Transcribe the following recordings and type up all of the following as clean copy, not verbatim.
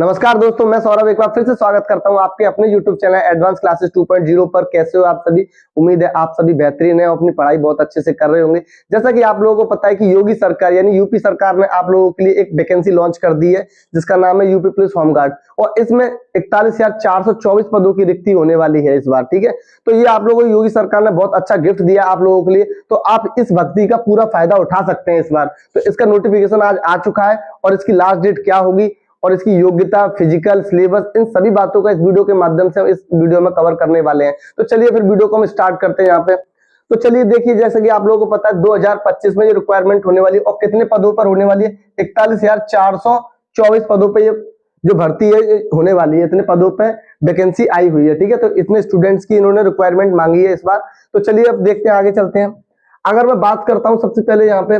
नमस्कार दोस्तों, मैं सौरभ एक बार फिर से स्वागत करता हूं आपके अपने YouTube चैनल एडवांस क्लासेस 2.0 पर। कैसे हो आप सभी? उम्मीद है आप सभी बेहतरीन हैं और अपनी पढ़ाई बहुत अच्छे से कर रहे होंगे। जैसा कि आप लोगों को पता है कि योगी सरकार यानी यूपी सरकार ने आप लोगों के लिए एक वैकेंसी लॉन्च कर दी है जिसका नाम है यूपी पुलिस होमगार्ड, और इसमें 41,424 पदों की रिक्ति होने वाली है इस बार। ठीक है, तो ये आप लोगों को योगी सरकार ने बहुत अच्छा गिफ्ट दिया आप लोगों के लिए, तो आप इस भर्ती का पूरा फायदा उठा सकते हैं इस बार। तो इसका नोटिफिकेशन आज आ चुका है और इसकी लास्ट डेट क्या होगी और इसकी योग्यता, फिजिकल, सिलेबस, इन सभी बातों का इस वीडियो के माध्यम से हम इस वीडियो में कवर करने वाले हैं। तो चलिए फिर वीडियो को हम स्टार्ट करते हैं यहाँ पे। तो चलिए देखिए, जैसे कि आप लोगों को पता है 2025 में ये रिक्वायरमेंट होने वाली है और कितने पदों पर होने वाली है? 41,424 पदों पर ये जो भर्ती है होने वाली है। इतने पदों पे वैकेंसी आई हुई है। ठीक है, तो इतने स्टूडेंट्स की इन्होंने रिक्वायरमेंट मांगी है इस बार। तो चलिए अब देखते हैं, आगे चलते हैं। अगर मैं बात करता हूँ सबसे पहले यहाँ पे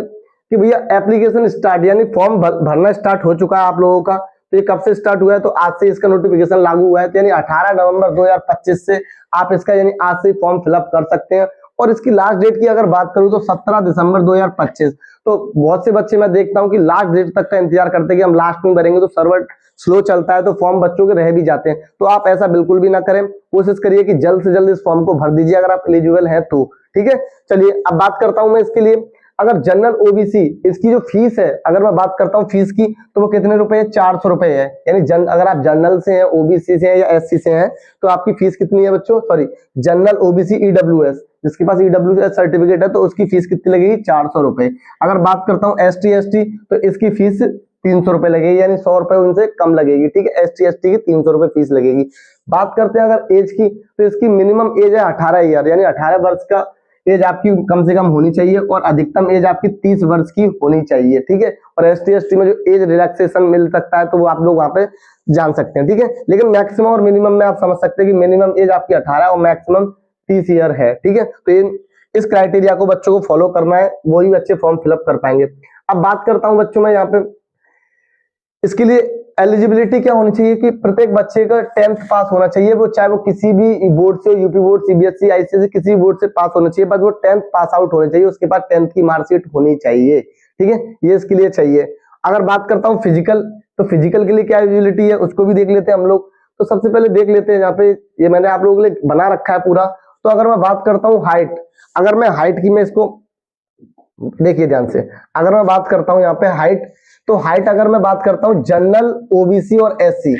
कि भैया एप्लीकेशन स्टार्ट यानी फॉर्म भरना स्टार्ट हो चुका है आप लोगों का। तो ये कब से स्टार्ट हुआ है? तो आज से इसका नोटिफिकेशन लागू हुआ है, तो यानी 18 नवंबर 2025 से आप इसका यानी आज से फॉर्म फिलअप कर सकते हैं। और इसकी लास्ट डेट की अगर बात करूं तो 17 दिसंबर 2025। तो बहुत से बच्चे मैं देखता हूं कि लास्ट डेट तक का इंतजार करते हैं कि हम लास्ट में भरेंगे, तो सर्वर स्लो चलता है तो फॉर्म बच्चों के रह भी जाते हैं। तो आप ऐसा बिल्कुल भी ना करें, कोशिश करिए कि जल्द से जल्द इस फॉर्म को भर दीजिए अगर आप एलिजिबल हैं तो। ठीक है, चलिए अब बात करता हूं मैं इसके लिए। अगर जनरल ओबीसी, इसकी जो फीस है, अगर मैं बात करता हूँ फीस की, तो वो कितने रुपए है? 400 रुपए है। यानी अगर आप जनरल से हैं, ओबीसी से हैं या एससी से हैं, तो आपकी फीस कितनी है बच्चों? सॉरी, जनरल ओबीसी ईडब्ल्यूएस, जिसके पास ईडब्ल्यूएस सर्टिफिकेट है तो उसकी फीस कितनी लगेगी? 400 रुपए। अगर बात करता हूँ एसटी एसटी, तो इसकी फीस 300 रुपए लगेगी, यानी 100 रुपए उनसे कम लगेगी। ठीक है, एसटी एसटी की 300 रुपए फीस लगेगी। बात करते हैं अगर एज की, तो इसकी मिनिमम एज है 18 ईयर, यानी 18 वर्ष का एज आपकी कम से कम होनी चाहिए और अधिकतम एज आपकी 30 वर्ष की होनी चाहिए। ठीक है, और एसटी एसटी में जो एज रिलैक्सेशन मिल सकता है तो वो आप लोग वहां पे जान सकते हैं। ठीक है, लेकिन मैक्सिमम और मिनिमम में आप समझ सकते हैं कि मिनिमम एज आपकी 18 और मैक्सिमम 30 ईयर है। ठीक है, तो इस क्राइटेरिया को बच्चों को फॉलो करना है, वही बच्चे फॉर्म फिलअप कर पाएंगे। अब बात करता हूं बच्चों में यहाँ पे इसके लिए एलिजिबिलिटी क्या होनी चाहिए कि प्रत्येक बच्चे का 10th पास होना चाहिए, वो चाहे वो किसी भी बोर्ड से, यूपी बोर्ड, सीबीएसई, आईसीएसई, किसी भी बोर्ड से पास होना चाहिए, बस वो 10th पास आउट होने चाहिए, उसके बाद 10th की मार्कशीट होनी चाहिए। ठीक है, ये इसके लिए चाहिए। अगर बात करता हूँ फिजिकल, तो फिजिकल के लिए क्या एलिजिबिलिटी है उसको भी देख लेते हैं हम लोग। तो सबसे पहले देख लेते हैं, यहाँ पे ये मैंने आप लोगों के लिए बना रखा है पूरा। तो अगर मैं बात करता हूँ हाइट, अगर मैं हाइट की, मैं इसको देखिए ध्यान से, अगर मैं बात करता हूँ यहाँ पे हाइट, तो हाइट अगर मैं बात करता हूँ जनरल ओबीसी और एससी,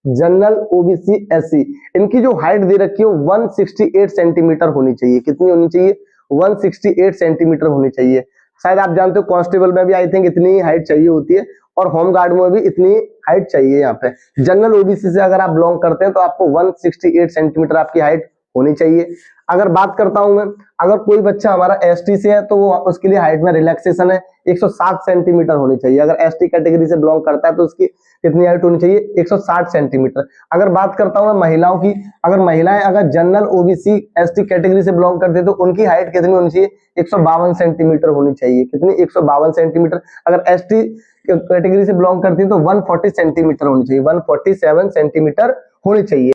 जनरल ओबीसी एससी, इनकी जो हाइट दे रखी है 168 सेंटीमीटर होनी चाहिए। कितनी होनी चाहिए? 168 सेंटीमीटर होनी चाहिए। शायद आप जानते हो कांस्टेबल में भी आई थिंक इतनी हाइट चाहिए होती है और होमगार्ड में भी इतनी हाइट चाहिए। यहाँ पे जनरल ओबीसी से अगर आप बिलोंग करते हैं तो आपको 168 सेंटीमीटर आपकी हाइट होनी चाहिए। अगर बात करता हूं मैं, अगर कोई बच्चा हमारा एसटी से है तो वो उसके लिए हाइट में रिलैक्सेशन है, 160 सेंटीमीटर होनी चाहिए। अगर एसटी कैटेगरी से बिलोंग करता है तो उसकी कितनी हाइट होनी चाहिए? 160 सेंटीमीटर। अगर बात करता हूं मैं महिलाओं की, अगर महिलाएं अगर जनरल ओबीसी एसटी कैटेगरी से बिलोंग करते हैं तो उनकी हाइट कितनी होनी चाहिए? 152 सेंटीमीटर होनी चाहिए। कितनी? 152 सेंटीमीटर। अगर एसटी कैटेगरी से बिलोंग करती है तो 140 सेंटीमीटर होनी चाहिए, 147 सेंटीमीटर होनी चाहिए।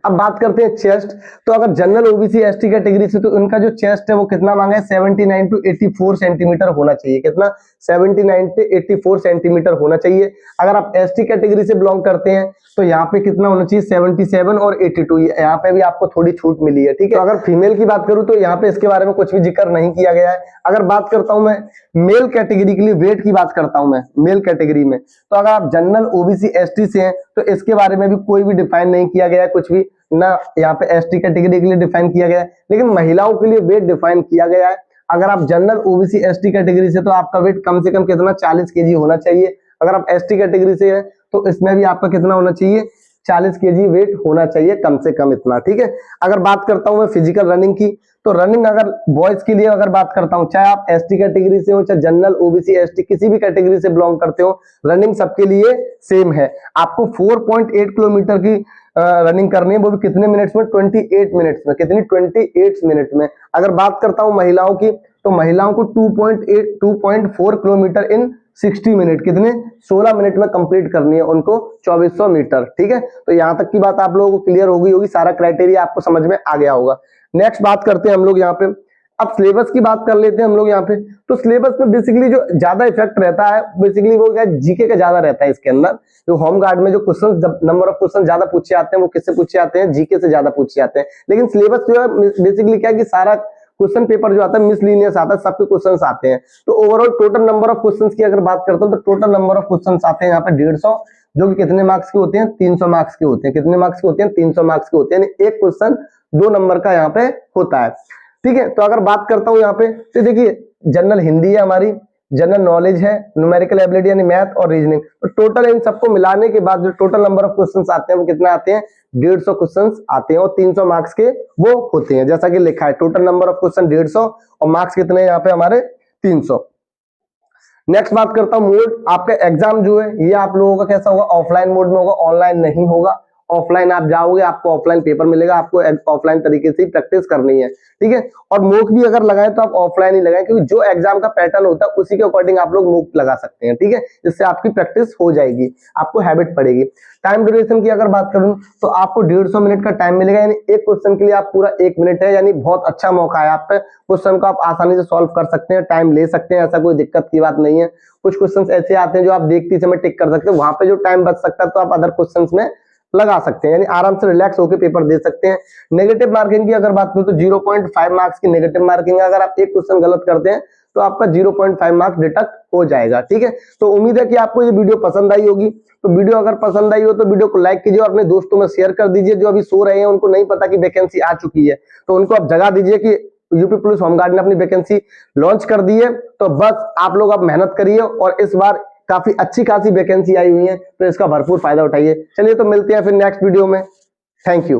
अब बात करते हैं चेस्ट, तो अगर जनरल ओबीसी एसटी कैटेगरी से तो उनका जो चेस्ट है वो कितना मांगा है? 79 टू 84 सेंटीमीटर होना चाहिए। कितना? 79 से 84 सेंटीमीटर होना चाहिए। अगर आप एसटी कैटेगरी से बिलोंग करते हैं तो यहाँ पे कितना होना चाहिए? 77 और 82। यहाँ पे भी आपको थोड़ी छूट मिली है। ठीक है, तो अगर फीमेल की बात करूं तो यहाँ पे इसके बारे में कुछ भी जिक्र नहीं किया गया है। अगर बात करता हूं मैं मेल कैटेगरी के लिए, वेट की बात करता हूं मैं मेल कैटेगरी में, तो अगर आप जनरल ओबीसी एसटी से हैं तो इसके बारे में भी कोई भी डिफाइन नहीं किया गया है, कुछ भी ना यहाँ पे एसटी कैटेगरी के लिए डिफाइन किया गया है, लेकिन महिलाओं के लिए वेट डिफाइन किया गया है। अगर आप जनरल ओबीसी एसटी कैटेगरी से तो आपका वेट कम से कम कितना? 40 केजी होना चाहिए। अगर आप एसटी कैटेगरी से है तो इसमें भी आपका कितना होना चाहिए? 40 केजी वेट होना चाहिए, कम से कम इतना। ठीक है, अगर बात करता हूं मैं फिजिकल रनिंग की, तो रनिंग अगर बॉयज के लिए अगर बात करता हूं, चाहे आप एसटी कैटेगरी से हो, चाहे जनरल ओबीसी एसटी किसी भी कैटेगरी से बिलोंग करते हो, रनिंग सबके लिए सेम है। आपको 4.8 किलोमीटर की रनिंग करनी है, वो भी कितने मिनट्स में? 28 मिनट्स में। कितनी? 28 मिनट में। अगर बात करता हूं महिलाओं की, तो महिलाओं को 2.4 किलोमीटर इन 60 मिनट, कितने? 16 मिनट में कंप्लीट करनी है उनको 2400 मीटर। ठीक है, तो यहां तक की बात आप लोगों को क्लियर होगी, सारा क्राइटेरिया आपको समझ में आ गया होगा। नेक्स्ट बात करते हैं हम लोग यहाँ पे अब सिलेबस की बात कर लेते हैं हम लोग यहाँ पे। तो सिलेबस में बेसिकली जो ज्यादा इफेक्ट रहता है बेसिकली वो क्या, जीके का ज्यादा रहता है इसके अंदर। जो होम गार्ड में जो क्वेश्चन, नंबर ऑफ क्वेश्चन ज्यादा पूछे जाते हैं वो किससे पूछे जाते हैं, जीके से ज्यादा पूछे जाते हैं। लेकिन सिलेबस जो है बेसिकली क्या है कि सारा क्वेश्चन पेपर जो आता है मिसलिनियस आता है, सबके क्वेश्चंस आते हैं। तो overall total number of questions की अगर बात करता हूं तो टोटल नंबर ऑफ क्वेश्चंस आते हैं यहाँ पे 150, जो कि कितने मार्क्स के होते हैं, 300 मार्क्स के होते हैं। कितने मार्क्स के होते हैं, 300 मार्क्स के होते हैं, यानी एक क्वेश्चन 2 नंबर का यहाँ पे होता है। ठीक है, तो अगर बात करता हूं यहाँ पे तो देखिए जनरल हिंदी है हमारी, जनरल नॉलेज है, न्यूमेरिकल एबिलिटी यानी मैथ और रीजनिंग। तो टोटल इन सबको मिलाने के बाद जो टोटल नंबर ऑफ क्वेश्चंस आते हैं वो कितना आते हैं, 150 क्वेश्चंस आते हैं और 300 मार्क्स के वो होते हैं। जैसा कि लिखा है टोटल नंबर ऑफ क्वेश्चन 150 और मार्क्स कितने हैं यहाँ पे हमारे 300। नेक्स्ट बात करता हूं मोड। आपका एग्जाम जो है ये आप लोगों का कैसा होगा, ऑफलाइन मोड में होगा, ऑनलाइन नहीं होगा। ऑफलाइन आप जाओगे आपको ऑफलाइन पेपर मिलेगा, आपको ऑफलाइन तरीके से प्रैक्टिस करनी है। ठीक है, और मोक भी अगर लगाए तो आप ऑफलाइन ही लगाएं, क्योंकि जो एग्जाम का पैटर्न होता है उसी के अकॉर्डिंग आप लोग मोक लगा सकते हैं। ठीक है, इससे आपकी प्रैक्टिस हो जाएगी, आपको हैबिट पड़ेगी। टाइम ड्यूरेशन की अगर बात करूं तो आपको 150 मिनट का टाइम मिलेगा, यानी एक क्वेश्चन के लिए आप पूरा 1 मिनट है, यानी बहुत अच्छा मौका है। आप क्वेश्चन को आप आसानी से सॉल्व कर सकते हैं, टाइम ले सकते हैं, ऐसा कोई दिक्कत की बात नहीं है। कुछ क्वेश्चंस ऐसे आते हैं जो आप देखते समय टिक कर सकते हैं, वहां पे जो टाइम बच सकता है तो आप अदर क्वेश्चंस में लगा सकते हैं, यानी आराम से रिलैक्स होकर पेपर दे सकते हैं। नेगेटिव मार्किंग की अगर बात करूं तो 0.5 मार्क्स की नेगेटिव मार्किंग है। अगर आप एक क्वेश्चन गलत करते हैं तो आपका 0.5 मार्क्स डिडक्ट हो जाएगा। ठीक है, तो उम्मीद है कि आपको ये वीडियो पसंद आई होगी। तो वीडियो अगर पसंद आई हो तो वीडियो को लाइक कीजिए और अपने दोस्तों में शेयर कर दीजिए। जो अभी सो रहे हैं उनको नहीं पता कि वैकेंसी आ चुकी है, तो उनको आप जगा दीजिए कि यूपी पुलिस होमगार्ड ने अपनी वैकेंसी लॉन्च कर दी है। तो बस आप लोग अब मेहनत करिए और इस बार काफी अच्छी खासी वैकेंसी आई हुई है, तो इसका भरपूर फायदा उठाइए। चलिए तो मिलते हैं फिर नेक्स्ट वीडियो में। Thank you.